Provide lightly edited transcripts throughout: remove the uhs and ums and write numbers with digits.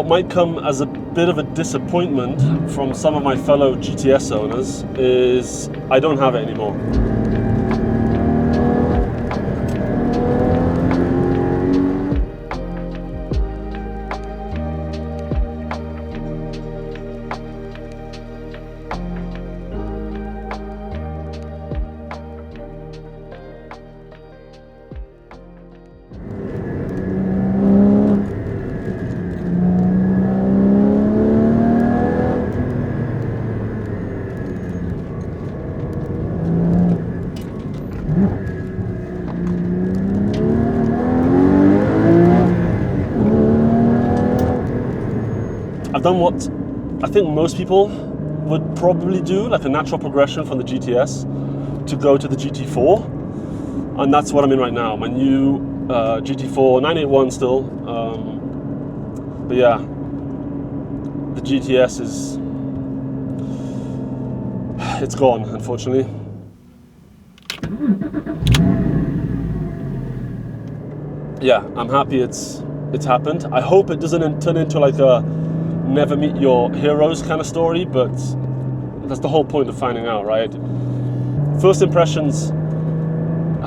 what might come as a bit of a disappointment from some of my fellow GTS owners is I don't have it anymore. I've done what I think most people would probably do, like a natural progression from the GTS to go to the GT4, and that's what I'm in right now. My new GT4 981 still, but yeah, the GTS it's gone, unfortunately. Yeah, I'm happy it's happened. I hope it doesn't turn into like a never meet your heroes kind of story, but that's the whole point of finding out, right? First impressions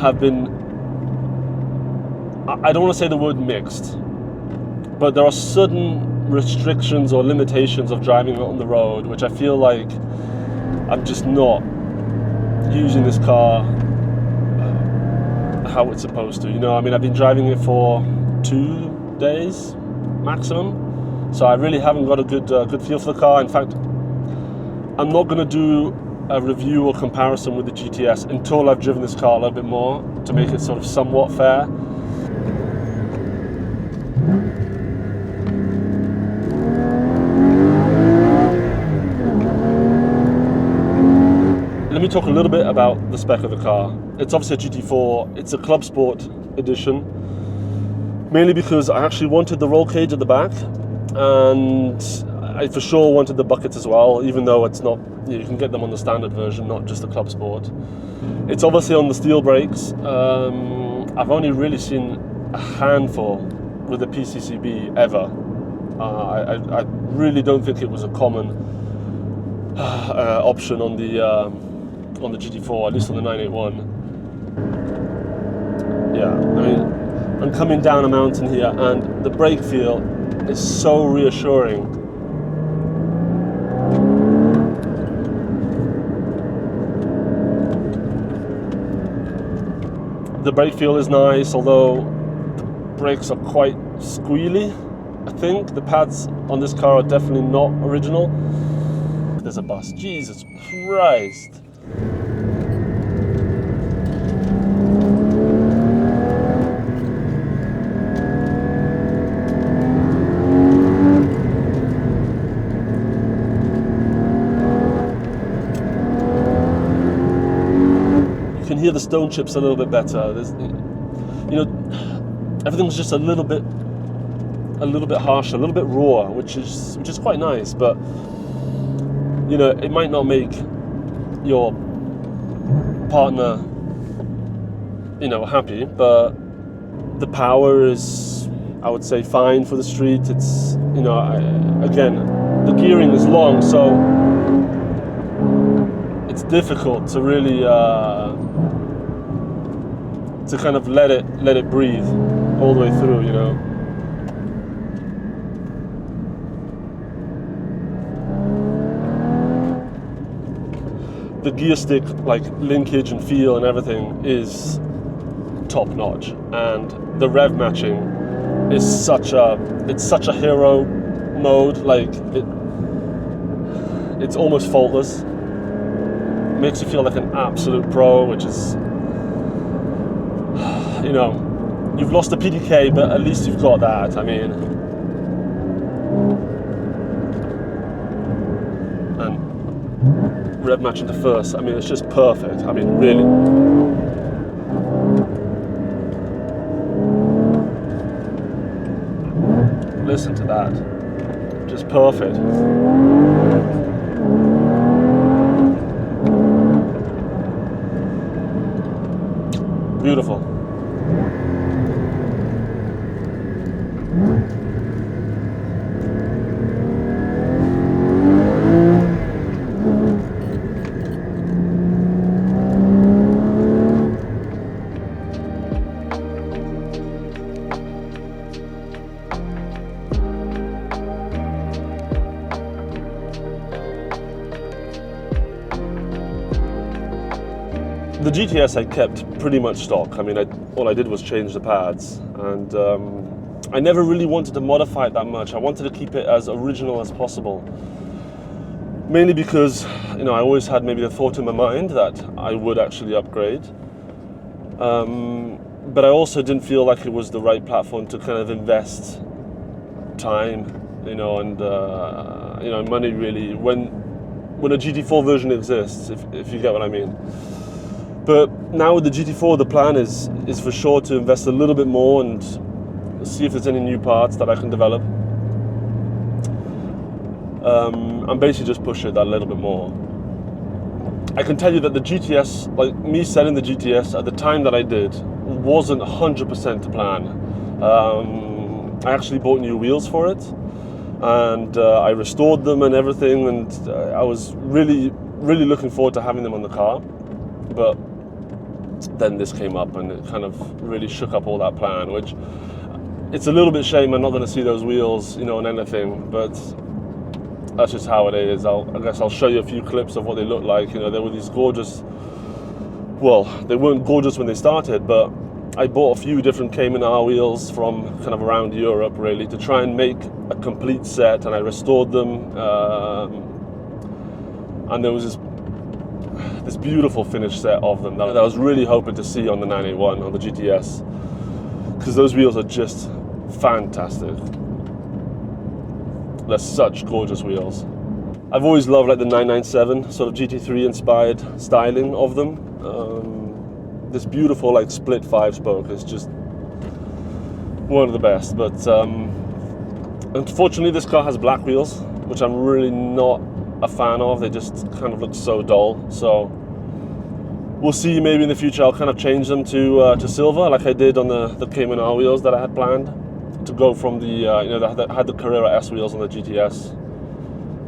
have been, I don't want to say the word mixed, but there are certain restrictions or limitations of driving on the road which I feel like I'm just not using this car how it's supposed to. You know, I mean, I've been driving it for 2 days maximum, so I really haven't got a good feel for the car. In fact, I'm not going to do a review or comparison with the GTS until I've driven this car a little bit more to make it sort of somewhat fair. Let me talk a little bit about the spec of the car. It's obviously a GT4, it's a Clubsport edition, mainly because I actually wanted the roll cage at the back, and I for sure wanted the buckets as well, even though it's not, you can get them on the standard version, not just the Clubsport. It's obviously on the steel brakes. I've only really seen a handful with the PCCB ever. I really don't think it was a common option on the GT4, at least on the 981. Yeah, I mean, I'm coming down a mountain here, and the brake feel is so reassuring. The brake feel is nice, although the brakes are quite squealy. I think the pads on this car are definitely not original. There's a bus. Jesus Christ. You can hear the stone chips a little bit better. There's, you know, everything's just a little bit harsher, a little bit raw, which is quite nice. But you know, it might not make your partner, you know, happy, but the power is, I would say, fine for the street. It's, you know, again, the gearing is long, so it's difficult to really to kind of let it breathe all the way through, you know. The gear stick, like linkage and feel and everything, is top notch, and the rev matching is such a hero mode. Like it's almost faultless. Makes you feel like an absolute pro, which is, you know, you've lost the PDK, but at least you've got that. I mean, and rev matching to first, I mean, it's just perfect. I mean, really. Listen to that. Just perfect. Beautiful. GTS I kept pretty much stock. I mean, all I did was change the pads, and I never really wanted to modify it that much. I wanted to keep it as original as possible. Mainly because, I always had maybe the thought in my mind that I would actually upgrade. But I also didn't feel like it was the right platform to kind of invest time, and money really when a GT4 version exists, if you get what I mean. But now with the GT4, the plan is for sure to invest a little bit more and see if there's any new parts that I can develop. And basically just push it that little bit more. I can tell you that the GTS, like me selling the GTS at the time that I did, wasn't 100% to plan. I actually bought new wheels for it, and I restored them and everything, and I was really, really looking forward to having them on the car. But then this came up and it kind of really shook up all that plan, which it's a little bit shame I'm not going to see those wheels, on anything, but that's just how it is. I guess I'll show you a few clips of what they look like. They were these gorgeous, well, they weren't gorgeous when they started, but I bought a few different Cayman R wheels from kind of around Europe, really, to try and make a complete set, and I restored them, and there was this beautiful finished set of them that I was really hoping to see on the 981, on the GTS, because those wheels are just fantastic. They're such gorgeous wheels. I've always loved like the 997 sort of GT3 inspired styling of them. This beautiful like split 5-spoke is just one of the best. But unfortunately, this car has black wheels, which I'm really not a fan of. They just kind of look so dull. So we'll see. Maybe in the future I'll kind of change them to silver, like I did on the Cayman R wheels that I had planned, to go from the that had the Carrera S wheels on the GTS,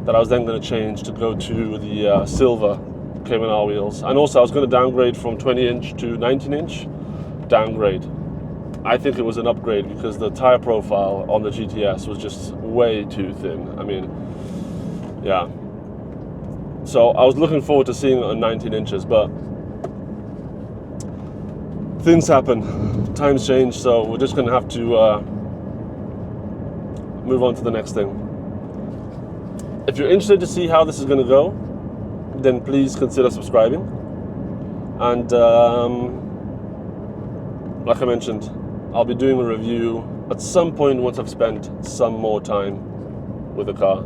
that I was then going to change to go to the silver Cayman R wheels. And also I was going to downgrade from 20-inch to 19-inch. Downgrade. I think it was an upgrade because the tire profile on the GTS was just way too thin. I mean, yeah. So I was looking forward to seeing it on 19 inches, but things happen. Times change, so we're just going to have to move on to the next thing. If you're interested to see how this is going to go, then please consider subscribing. And like I mentioned, I'll be doing a review at some point once I've spent some more time with the car.